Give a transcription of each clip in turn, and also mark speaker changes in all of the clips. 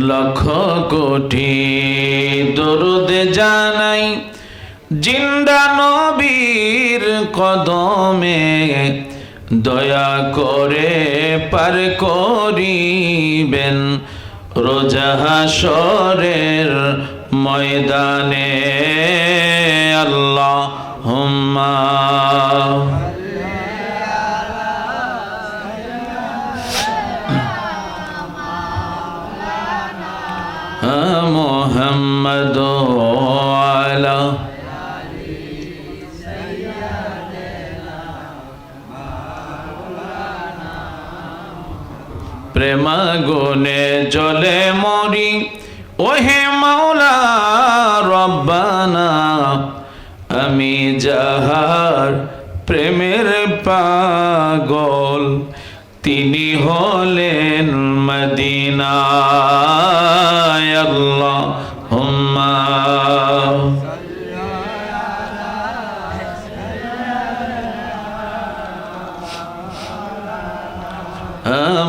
Speaker 1: লক্ষ কোটি দরুদ জানাই জিন্দা নবীর কদমে, দয়া করে পার করিবেন রোজা হাশরের ময়দানে। আল্লাহুম্মা মুহাম্মদ আলা প্রেমাগুনে জলে মরি ওহে মাওলা রব্বানা, আমি যাহার প্রেমের পাগল তিনি হলেন মদিনায়। আল্লাহুম্মা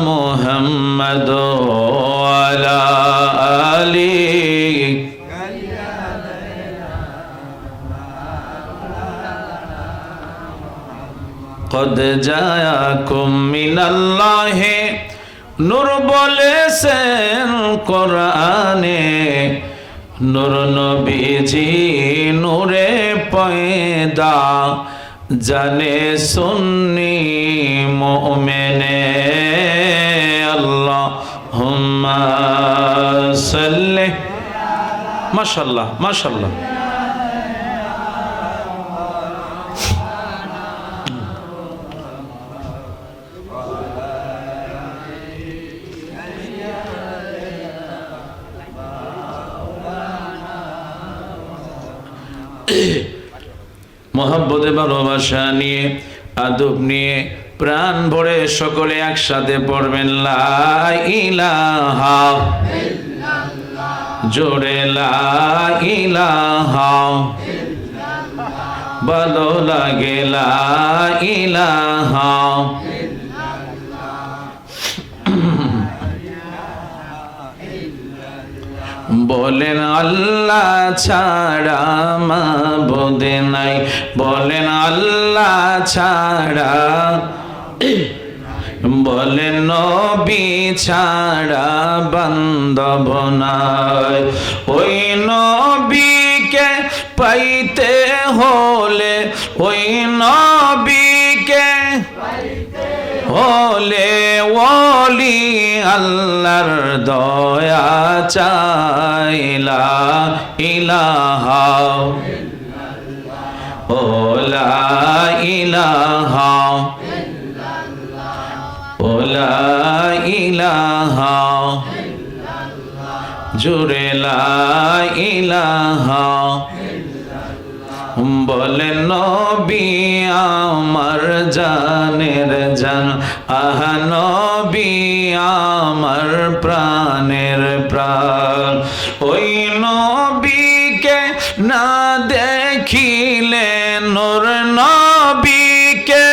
Speaker 1: মুহাম্মদ আলা আলি কদ জায়াকুম মিনাল্লাহি নূর বলেছেন কোরআনে, নূর নবীজি নূরে পয়দা জানে সুন্নি মুমিনে। আল্লাহুম্মা সাল্লি মাশাআল্লাহ মাশাআল্লাহ। মোহাব্বতে ভালোবাসা নিয়ে আদব নিয়ে প্রাণ ভরে সকলে একসাথে পড়বেন লা ইলাহা ইল্লাল্লাহ, জোরে লা ইলাহা ইল্লাল্লাহ, ভালো লাগে লা ইলাহা বলেন আল্লাহ ছাড়া মাবুদ নাই, বলেন আল্লাহ ছাড়া, বলেন নবী ছাড়া বান্ধব নাই। ওই নবীকে পাইতে হলে, ওই নবীকে হলে ওলি আল্লাহর দয়া চাইলা ইলাহা ও লা ইলাহা ও লা ইলাহা জোরে লা ইলাহা। বলেন নবী আমার জানের জান, আহা নবী আমার প্রাণের প্রাণ। ওই নবীকে না দেখিলে, নূর নবীকে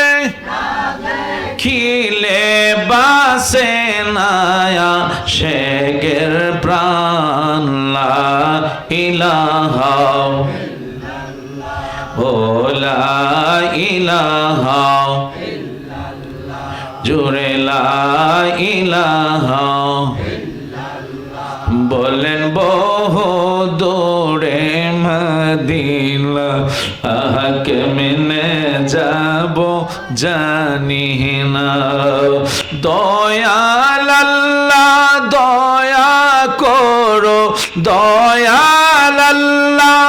Speaker 1: দেখিলে বাসে নায়া শেখের প্রাণ লা ইলাহা ও লা ইলাহা জোরে লা ইলাহা। বলেন বহু দূরে মদিনা, আহাকে মেনে যাব জানি না। দয়াল আল্লাহ দয়া করো, দয়াল আল্লাহ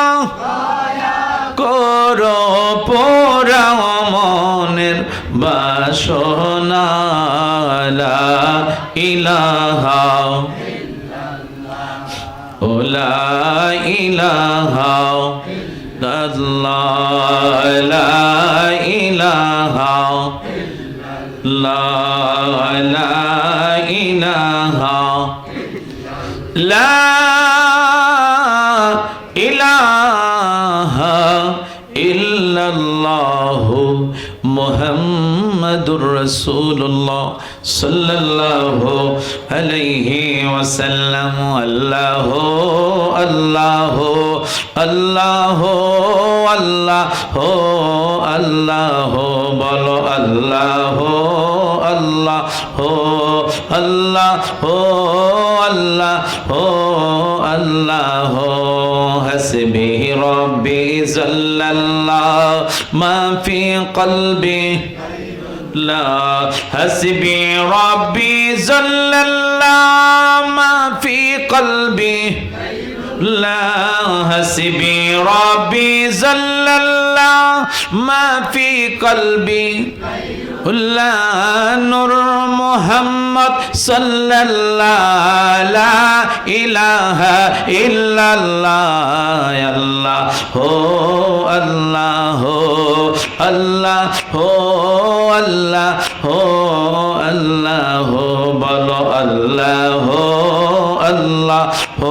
Speaker 1: করো পোড়াও মনের বাসনা লা ইলাহা ও লা ইলাহা ইল্লাল্লাহ, লা ইলাহা লা ইলাহা লা ইলাহা ইল্লাল্লাহু মুহাম্মাদুর রাসূলুল্লাহ সাল্লাল্লাহু আলাইহি ওয়াসাল্লাম। আল্লাহু আল্লাহু আল্লাহু আল্লাহু আল্লাহু বলো আল্লাহু আল্লাহু আল্লাহু আল্লাহু আল্লাহু হাসবি রব্বি জাল্লাল্লাহু মা ফি কলবি লা হাসবি রব্বি জাল্লাল্লাহু মা ফি কলবি লা হাসবি রব্বি জাল্লাল্লাহু মা ফি কলবি লা নূর মুহাম্মদ সাল্লাল্লাহু লা ইলাহা ইল্লাল্লাহ আল্লাহু আল্লাহু আল্লাহু আল্লাহু আল্লাহু বলো আল্লাহু আল্লাহু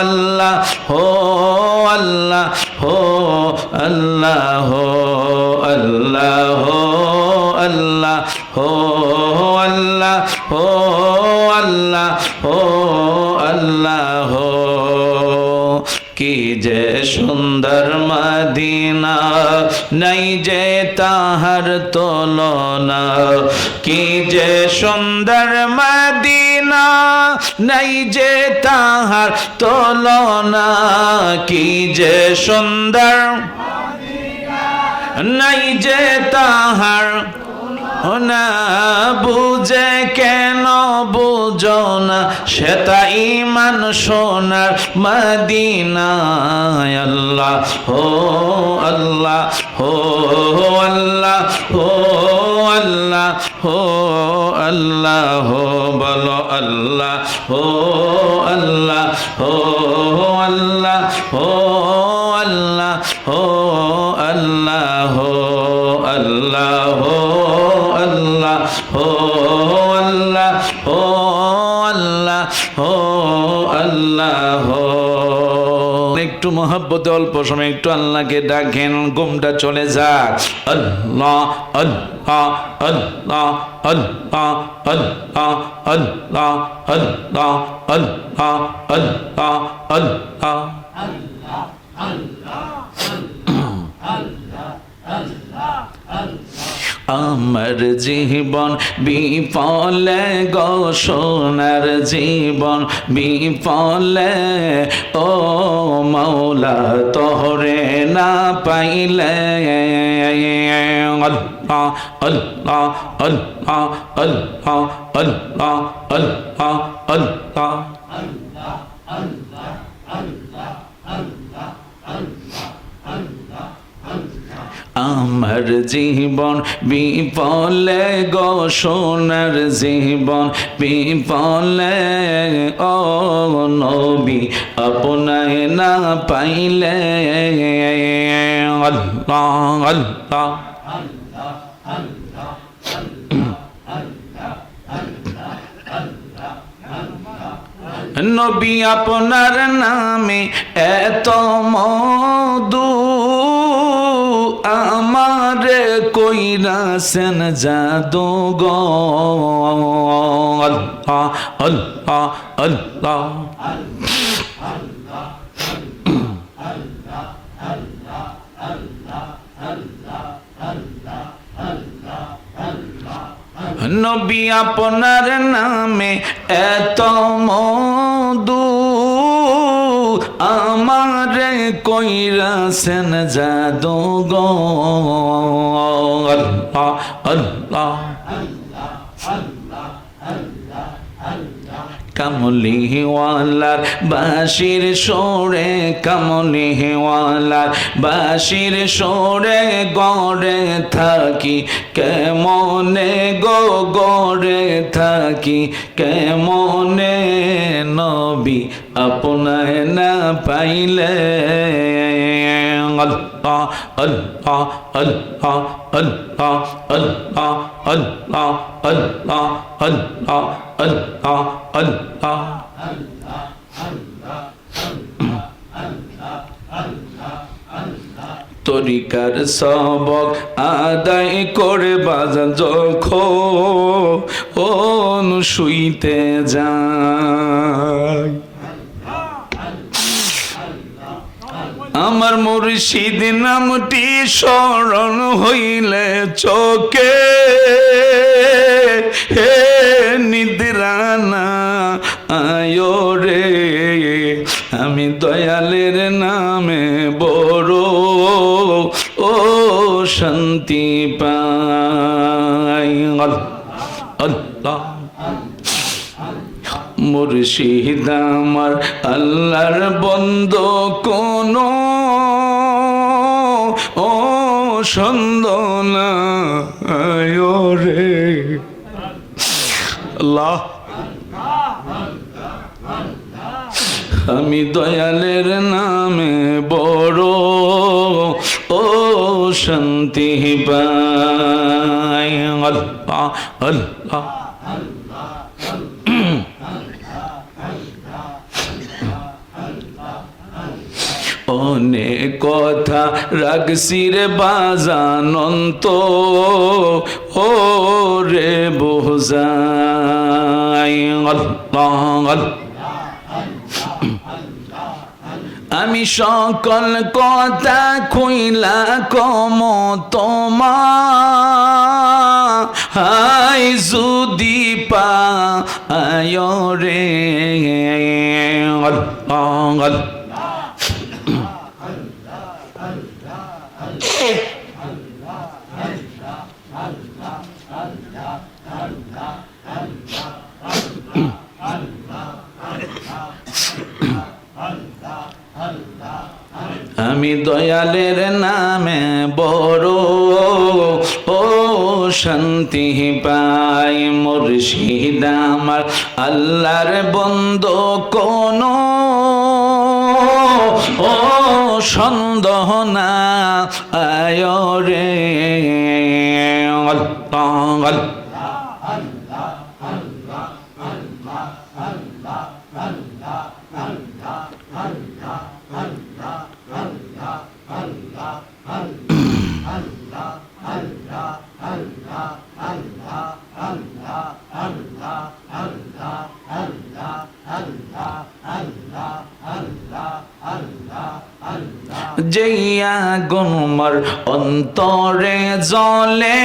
Speaker 1: আল্লাহু আল্লাহু আল্লাহু আল্লাহু আল্লাহু আল্লাহু আল্লাহু আল্লাহু কি যে সুন্দর মদিনা নাই যে তাহার তুলনা কি যে সুন্দর মদিনা নাই যে তাহার তুলনা কি যে সুন্দর নাই যে তাহার না বুঝে কেন বুঝো না সেটা ইমান সোনার মদিনায় আল্লাহ হো আল্লাহ হো আল্লাহ হো আল্লাহ হো আল্লাহ হো বলো আল্লাহ হো আল্লাহ হো আল্লাহ হো আল্লাহ হো আল্লাহ হো আল্লাহ হো আল্লাহ হো আল্লাহ হো আল্লাহ হো আল্লাহ হো। একটু মহব্বতে অল্প সময় একটু আল্লাহকে ডাকেন, ঘুমটা চলে যাক। আল্লাহ আল্লাহ আল্লাহ আল্লাহ আল্লাহ আল্লাহ আল্লাহ আল্লাহ আল্লাহ আল্লাহ আমার জীবন বিফলে গো সোনার জীবন বিফলে ও মাওলা তোরে না পাইলে আল্লাহ আল্লাহ আল্লাহ আল্লাহ আল্লাহ আল্লাহ আল্লাহ আমার জীবন বিফলে গো সোনার জীবন বিফলে ও নবী আপনায় না পাইলে আল্লাহ আল্লাহ নবী আপনার নামে এত মধু আমারে কইরাছেন জাদু গো আল্লাহ আল্লাহ আল্লাহ নবী আপনার নামে এত মধু আমারে কইরাছেন জাদু গো আল্লাহ আল্লাহ কামলিওয়ালার বাঁশির সুরে কামলিওয়ালার বাঁশির সুরে গড়ে থাকি কেমনে গো গড়ে থাকি কেমনে নবী আপনায় না পাইলে আল্লাহ আল্লাহ আল্লাহ আল্লাহ আল্লাহ আল্লাহ আল্লাহ আল্লাহ আল্লাহ আল্লাহ তরিকার সবক আদায় করে বাজান যখন শুইতে যায় আমার মুর্শিদ নামটি স্মরণ হইলে চোখে হে নিদ্রা না আয়ো রে আমি দয়ালের নামে বড় ও শান্তি পাই আল্লাহ মুর্শিদ আমার আল্লাহর বন্ধু কোন ও সন্দনা আয়ো রে আল্লাহ আমি দয়ালের নামে বড় ও শান্তি পাই আল্লাহ আল্লাহ অনেক কথা রাখছি রে বাজানন্ত ও রে বোঝাই আমি সকল কথা খুইলা কম তোমায় যদি পায় রে আমি দয়ালের নামে বড় ও শান্তি পাই মুর্শিদ আমার আল্লাহর বন্ধু কোন ও সন্দেহ না আয় রে আল্লাহ যেইয়া গুনমার অন্তরে জলে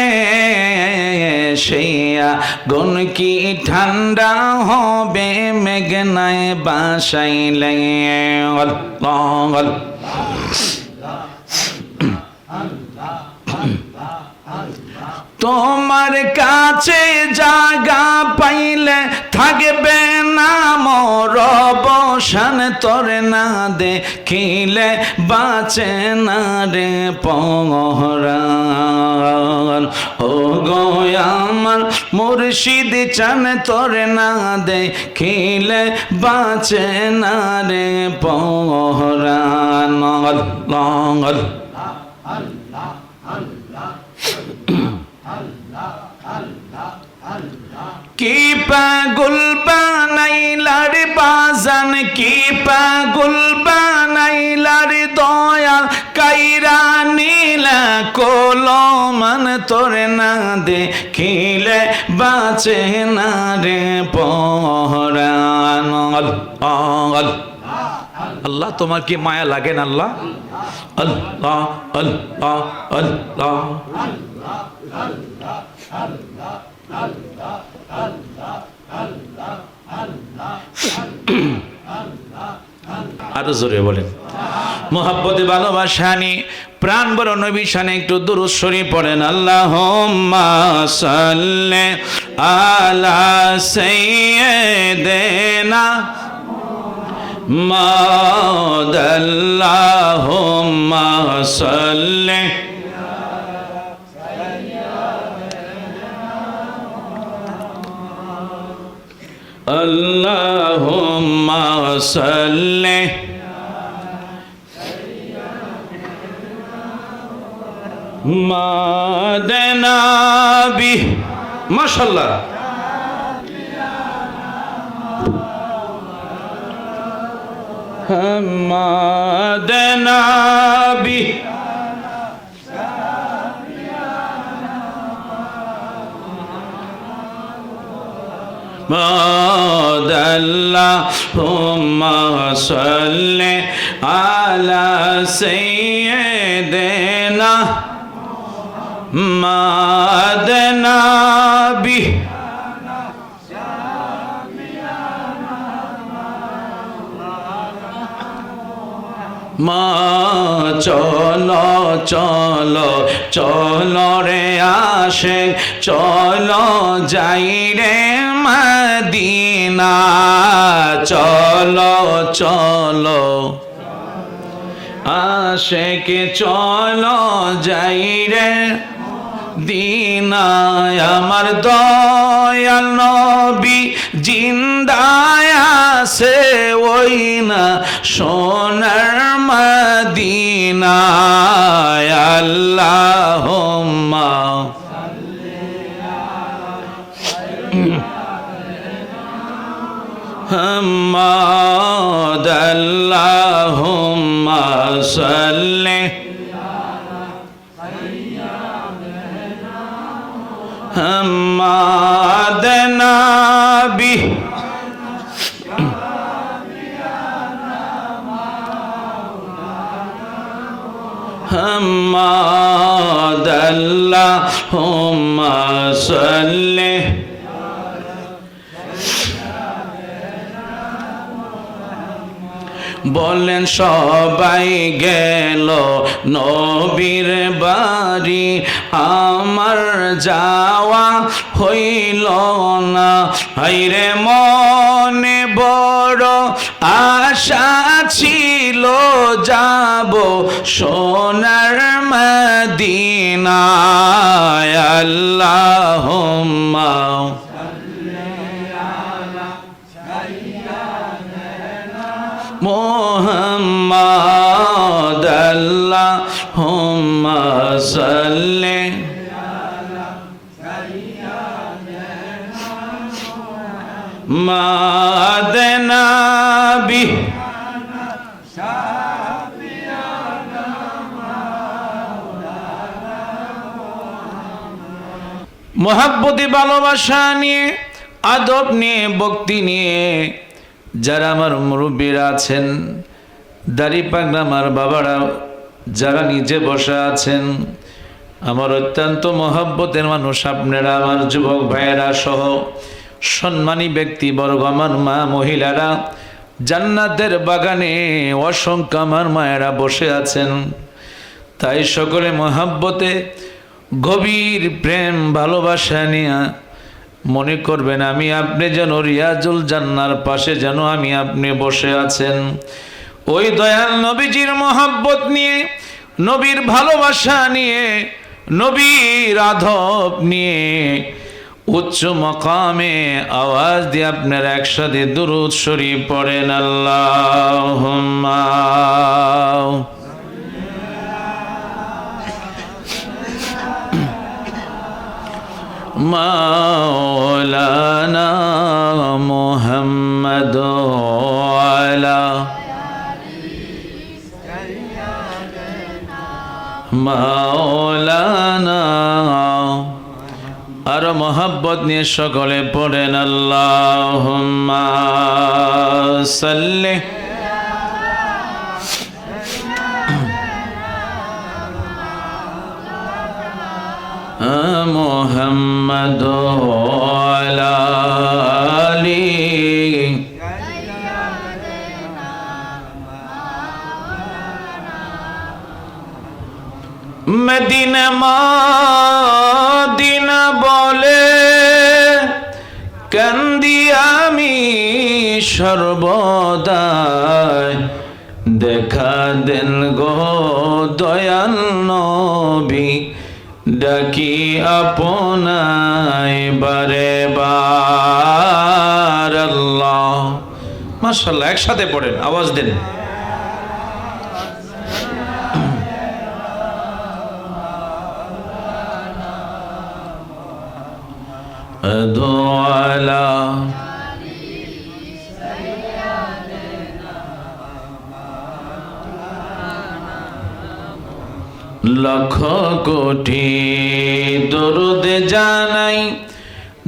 Speaker 1: সেইয়া গুন কি ঠান্ডা হবে মেঘনায় বাসাইলে তোমার কাছে জায়গা পাইলে থাকবে না মোর অবসান তোর না দেখিলে বাঁচে না রে পরাণ ও গো আমার মুর্শিদ চান তোর না দেখিলে বাঁচে না রে পরাণ আল্লাহ কি পাগল বানাইলার বাজান কি পাগল বানাইলার দয়াল কাইরা নীলা কলমান তোর না দেখিলে বাঁচে না রে পরাণ আল্লাহ তোমার কি মায়া লাগে না আল্লাহ আল্লাহ আল্লাহ আল্লাহ আরো জোরে বলেন মোহাব্বতে ভালোবাসা নি প্রাণ বড় নবী শানে একটু দুরূদ শরীফ পড়েন আল্লাহুম্মা সাল্লি আলা সাইয়্যিদিনা মুহাম্মাদ আল্লাহুম্মা সাল্লি Allahumma salli madana bi mashallah madana bi Allahumma salli ala sayyidina Muhammadin bi মা চলো চলো চলো রে আশিক চলো যাই রে মদিনা চলো চলো আশিক চলো যাই রে দিনায় আমার দয়াল নবী জিন্দায় আছে ওই না সোনার মদিনায় আল্লাহুম্মা মুহাম্মাদ আল্লাহুম্মা সাল্লি Muhammad Nabi Muhammad Allahumma salli বলেন সবাই গেল নবীর বাড়ি আমার যাওয়া হইল না হায়রে মনে বড় আশা ছিল যাব সোনার মদিনায় আল্লাহুম্মা Muhammad Allahumma salli Madina bi মোহাব্বতে ভালোবাসা নিয়ে আদব নিয়ে ভক্তি নিয়ে যারা আমার মুরব্বীরা আছেন দাড়ি পাগলা আমার বাবারা যারা নিজে বসে আছেন আমার অত্যন্ত মহব্বতের মানুষ আপনারা আমার যুবক ভাইয়েরা সহ সম্মানী ব্যক্তিবর্গ আমার মা মহিলারা জান্নাতের বাগানে অসংখ্য আমার মায়েরা বসে আছেন তাই সকলে মহব্বতে গভীর প্রেম ভালোবাসা নিয়ে মনে করবেন আমি আপনি যেন রিয়াজুল জান্নার পাশে যেন আমি আপনি বসে আছেন ওই দয়াল নবীজির মহব্বত নিয়ে নবীর ভালোবাসা নিয়ে নবীর আদব নিয়ে উচ্চ মকামে আওয়াজ দিয়ে আপনারা একসাথে দুরূদ শরীফ পড়েন আল্লাহুম্মা মাওলানা মুহাম্মদ আলা মাওলানা আর মোহাব্বত নিয়ে সকলে পড়েন আল্লাহুম্মা সাল্লি মুহাম্মদ আলা আলি মদিনা মদিনা বলে কান্দি আমি সর্বদাই দেখা দেন গো দয়াল নবী ডাকি আপনায় বারে বার আল্লাহ মাশাআল্লাহ একসাথে পড়েন আওয়াজ দেন দোয়ালা লক্ষ কোটি দরুদ জানাই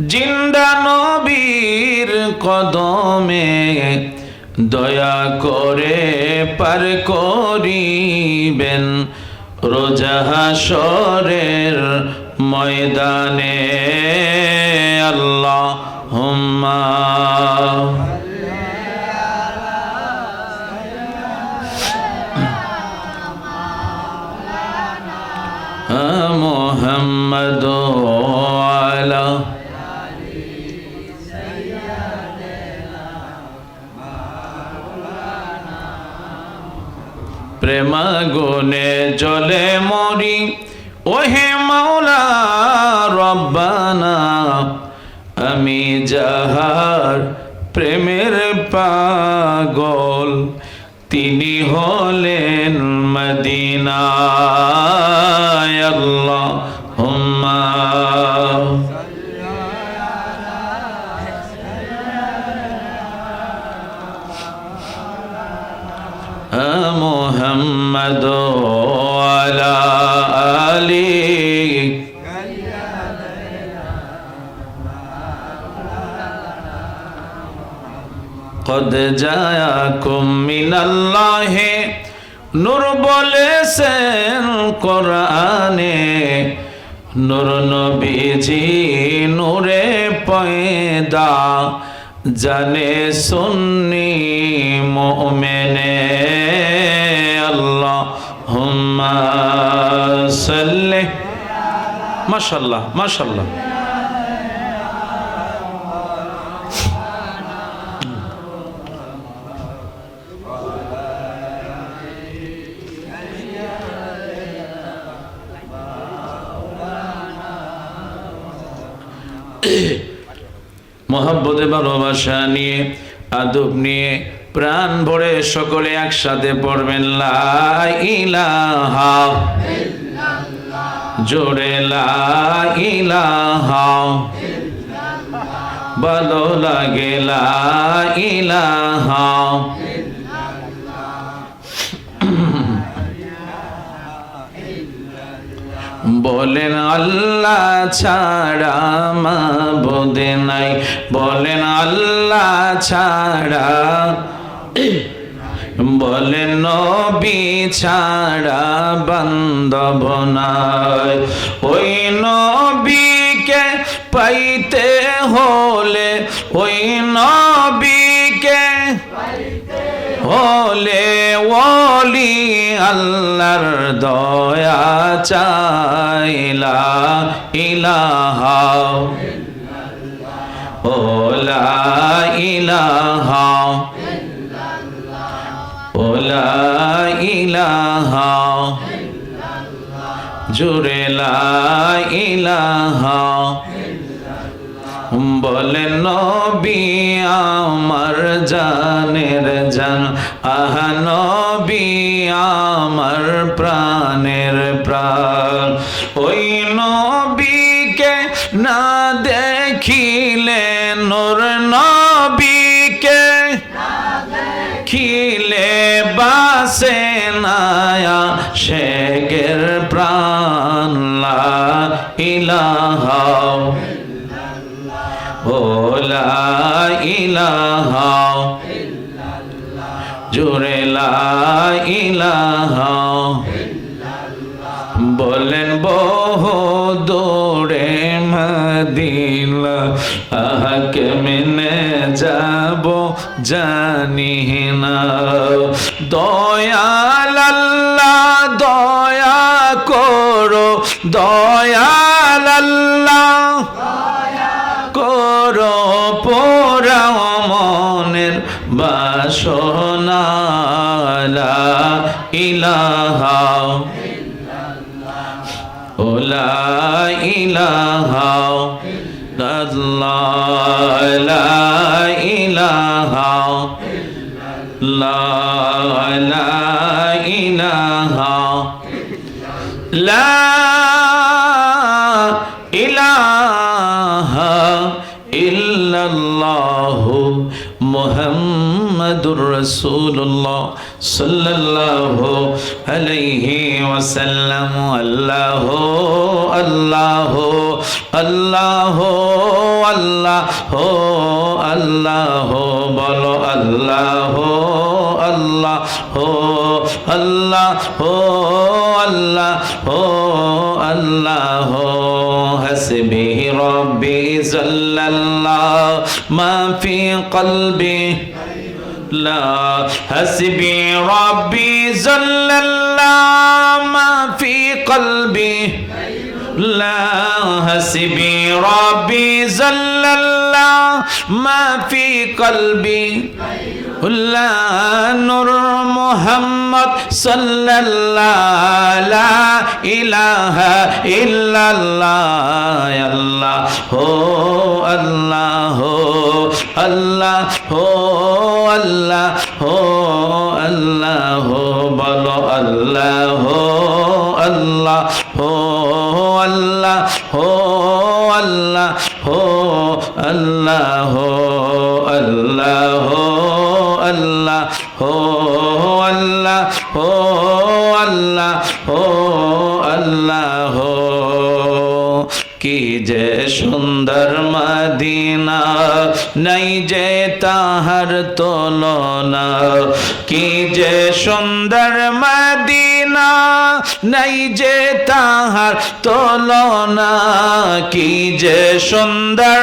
Speaker 1: জিন্দা নবীর কদমে দয়া করে পার করিবেন রোজা হাশরের ময়দানে। আল্লাহুম্মা মুহাম্মাদ আলা প্রেমাগুনে জলে মরি ওহে মাওলা রব্বানা, আমি যাহার প্রেমের পাগল তিনি হলেন মদিনায়। আল্লাহুম্মা মুহাম্মাদ আলা আলি কদ জায়াকুম মিনাল্লাহি নূর বলেছেন কোরআনে, নূর নবীজি নূরে পয়দা জানে সুন্নি মুমিনে। আল্লাহুম্মা সাল্লি মাশাআল্লাহ মাশাআল্লাহ। মহব্বতে ভালোবাসা নিয়ে আদব নিয়ে প্রাণ ভরে সকলে একসাথে পড়বেন লা ইলাহা ইল্লাল্লাহ, জোরে লা ইলাহা ইল্লাল্লাহ, ভালো লাগে লা ইলাহা বলেন আল্লাহ ছাড়া মাবুদ নাই, বলেন আল্লাহ ছাড়া, বলেন নবী ছাড়া বান্ধব নাই। ওই নবীকে পাইতে হলে, ওই নবীকে হলে ওলি আল্লাহর দয়া চাইলা ইলাহা ও লা ইলাহা ও লা ইলাহা জুরে লা ইলাহা। বলেন নবী আমার জানের জান, আহা নবী আমার প্রাণের প্রাণ। ওই নবীকে না দেখিলে, নূর নবীকে দেখিলে বাসে নায়া শেখের প্রাণ লা ইলাহা ও লা ইলাহা জোরে লা ইলাহা। বলেন বহু দূরে মদিনা, আহা কেমনে যাব জানি না। দয়াল আল্লাহ দয়া করো, দয়াল আল্লাহ করো পোড়াও মনের বাসনা লা ইলাহা ও লা ইলাহা ইল্লাল্লাহ, লা ইলাহা লা ইলাহা লা ইলাহা ইল্লাল্লাহু মুহাম্মাদুর মুহাম্মাদুর রাসূলুল্লাহ সাল্লাল্লাহু আলাইহি ওয়াসাল্লাম। আল্লাহ আল্লাহ আল্লাহ আল্লাহ আল্লাহ বলো আল্লাহ আল্লাহ আল্লাহ আল্লাহ আল্লাহ হাসবি রব্বি জাল্লাল্লাহ মা ফি কলবি লা হাসবি রব্বি জাল্লাল্লাহ মা ফি কলবি لا حسبي ربي زل الله ما في قلبي لا نور محمد صلى الله لا إله إلا الله يا الله هو الله الله هو الله هو الله بلو الله الله هو الله هو الله هو الله الله الله هو الله هو الله هو الله কি যে সুন্দর মদিনা নাই যে তাহার তুলনা কি যে সুন্দর মদিনা নাই যে তাহার তুলনা কি যে সুন্দর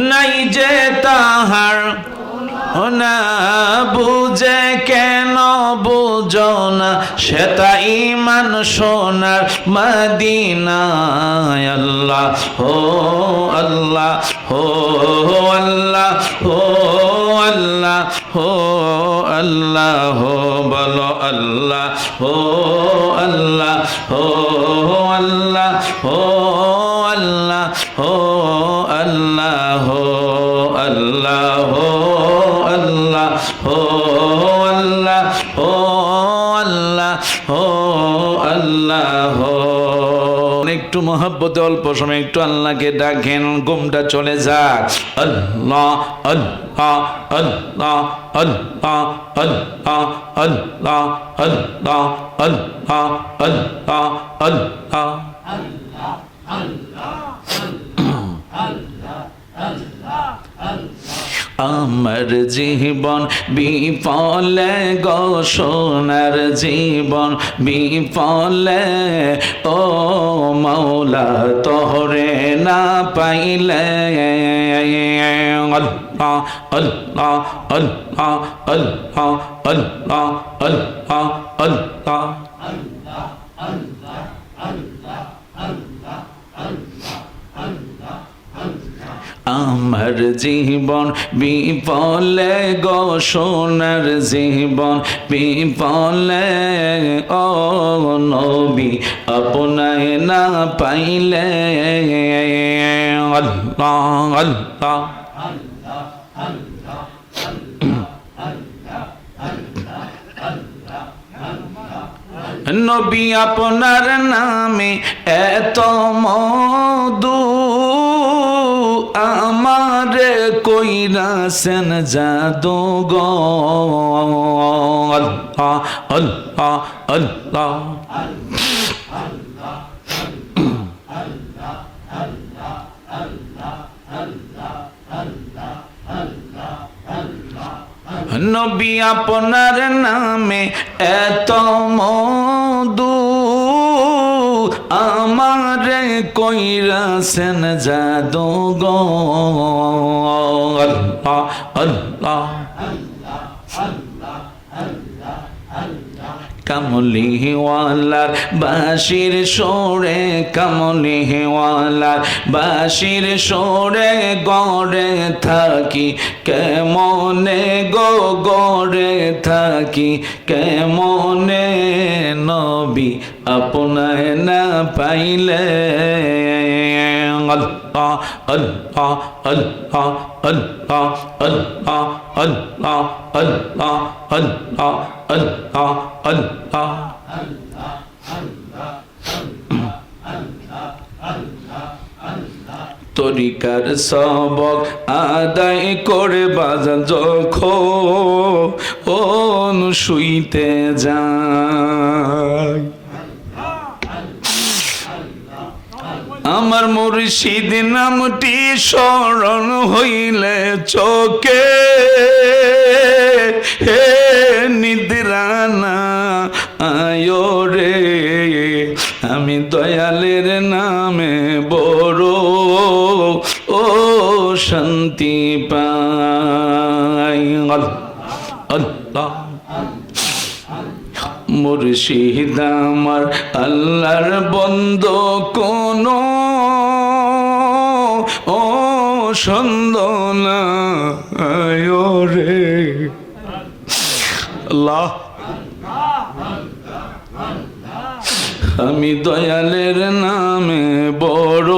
Speaker 1: নাই যে তাহার না বুঝে কেন বুঝো না সেটা ইমান সোনার মদিনা আল্লাহ হো আল্লাহ হো আল্লাহ হো আল্লাহ হো আল্লাহ হো বলো আল্লাহ হো আল্লাহ হো আল্লাহ হো আল্লাহ হো আল্লাহ হো আল্লাহ হো আল্লাহ হো আল্লাহ হো আল্লাহ হো আল্লাহ হো। একটু মহব্বতে অল্প সময় একটু আল্লাহকে ডাকেন, ঘুমটা চলে যাক। আল্লাহ আল্লাহ আল্লাহ আল্লাহ আল্লাহ আল্লাহ আল্লাহ আল্লাহ আল্লাহ আল্লাহ আমার জীবন বিফলে গো সোনার জীবন বিফলে ও মাওলা তোহরে না পাইলে আল্লাহ আল্লাহ আল্লাহ আল্লাহ আল্লাহ আল্লাহ আল্লাহ আমার জীবন বিফলে গো সোনার জীবন বিফলে ও নবী আপনায় না পাইলে আল্লাহ আল্লাহ নবী আপনার নামে এত মধু আমারে কইরাছেন জাদু গো আল্লাহ আল্লাহ আল্লাহ নবী আপনার নামে এত মধু আমারে কইরাছেন জাদু গো আল্লাহ আল্লাহ কামলিওয়ালার বাঁশির সুরে কামলিওয়ালার বাঁশির সুরে গড়ে থাকি কেমনে গো গড়ে থাকি কেমনে নবী আপনায় না পাইলে আল্লাহ আল্লাহ আল্লাহ আল্লাহ আল্লাহ আল্লাহ আল্লাহ আল্লাহ আল্লাহ আল্লাহ তরিকার সবক আদায় করে বাজান যখন শুইতে যায় আমার মুর্শিদ নামটি স্মরণ হইলে চোখে হে নিদ্রা না আয় রে আমি দয়ালের নামে বড় ও শান্তি পাই আল্লাহ মুর্শিদ আমার আল্লাহর বন্দো কোনো ও সন্দনা রে আল্লাহ আমি দয়ালের নামে বড়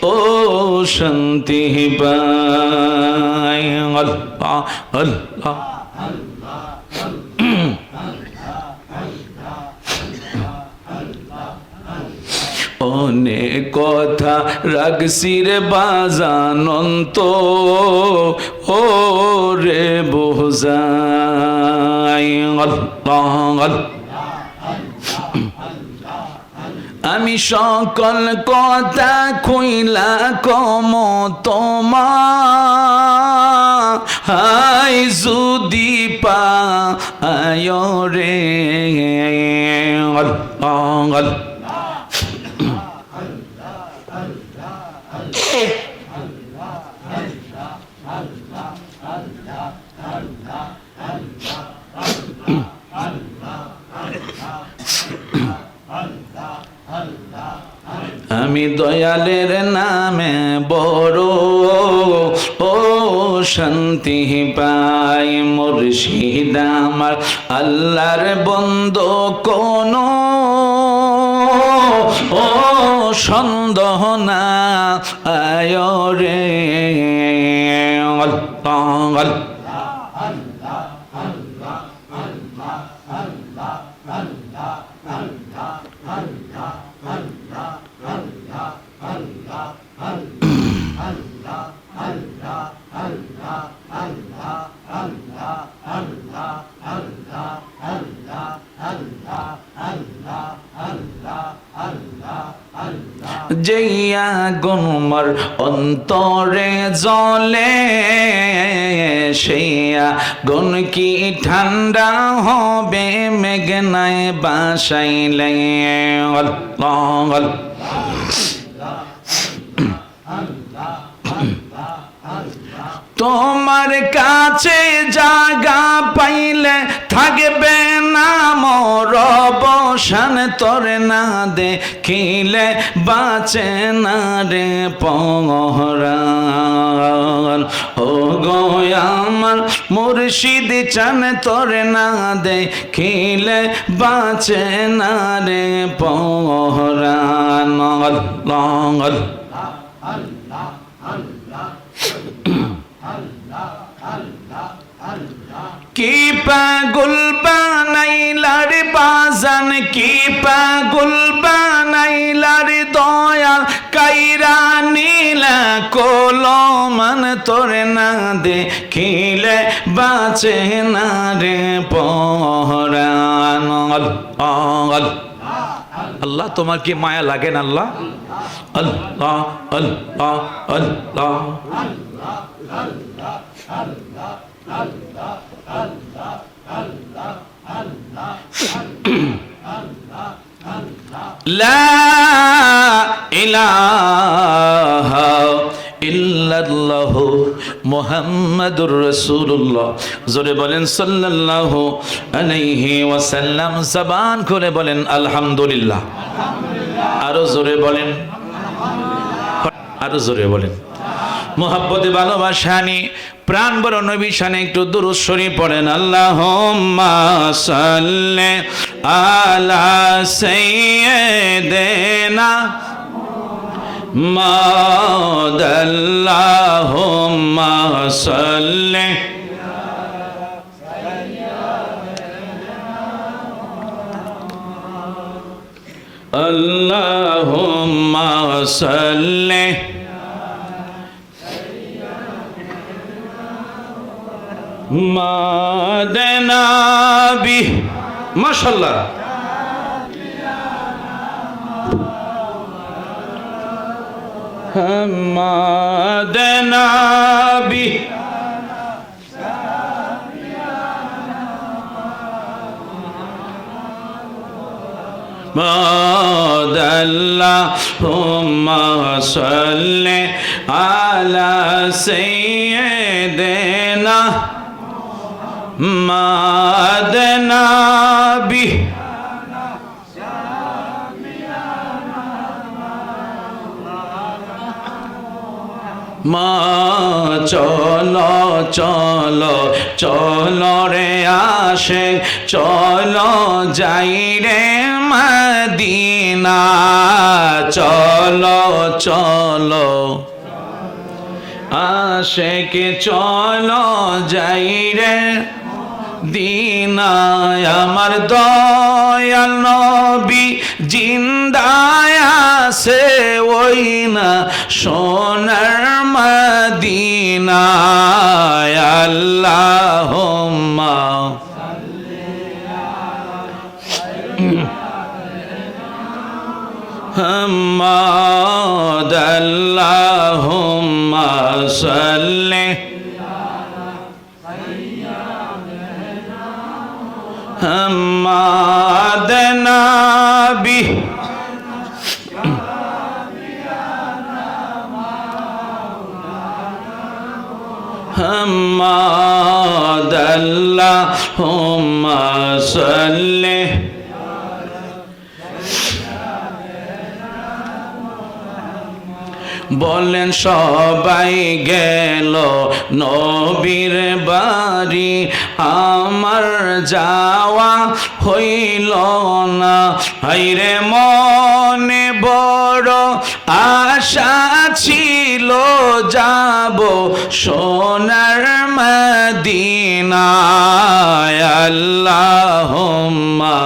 Speaker 1: ও শান্তি পাই আল্লাহ আল্লাহ অনেক কথা রাগসি রে বাজানন্ত ও রে বোঝাই আমি সকল কথা কইলা কম তোমায় যদি পায় রে আমি দয়ালের নামে বড় ও শান্তি পাই মুর্শিদ আমার আল্লাহর বন্দো কোনো ও সন্দেহ না আয় রে যেই আগুন অন্তরে জ্বলে সেই আগুন কি ঠান্ডা হবে মেঘনায় বাসাইলে তোমার কাছে জায়গা পাইলে থাকবে না মোর অবসান তোরে না দেখিলে বাঁচে না রে পরাণ ও গো আমার মুর্শিদ চান তোরে না দেখিলে বাঁচে না রে পরাণ আল্লাহ কি পাগল বানাইলার বাজান কি পাগল বানাইলার দয়াল কাইরা নীলা কলমান তোরে না দেখিলে বাঁচে না রে পরাণ আল্লাহ তোমার কি মায়া লাগে না আল্লাহ আল্লাহ আল্লাহ আল্লাহ লা ইলাহা ইল্লাল্লাহু মুহাম্মাদুর রাসূলুল্লাহ জোরে বলেন সাল্লাল্লাহু আলাইহি ওয়াসাল্লাম জবান খুলে বলেন আলহামদুলিল্লাহ আরো জোরে বলেন আরো জোরে বলেন মুহাব্বতে ভালোবাসা নিয়ে প্রাণ বড় নবী শানে একটু দুরূদ শরীফ পড়েন আল্লাহুম্মা সাল্লি আলা সাইয়্যিদিনা মুহাম্মাদ আল্লাহুম্মা সাল্লি আল্লাহুম্মা সাল্লি মাদনাবি মাশাআল্লাহ মাদনাবি اللهم صل على سيدنا محمد نبي মা চলো চলো চলো রে আশিক চলো যাই রে মদিনা চলো চলো আশিক চলো যাই রে দিনায় আমার দয়াল নবী জিন্দায় আছে ওই না সোনার মদিনায় আল্লাহুম্মা মুহাম্মাদ আল্লাহুম্মা সাল্লি محمد نبي محمد اللهم صل বলেন সবাই গেল নবীর বাড়ি আমার যাওয়া হইল না হায়রে মনে বড় আশা ছিল যাব সোনার মদিনায় আল্লাহুম্মা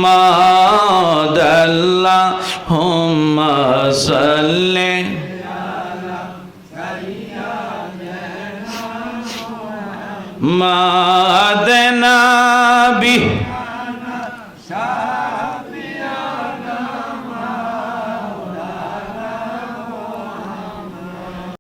Speaker 1: محمد اللهم صل محمد نبي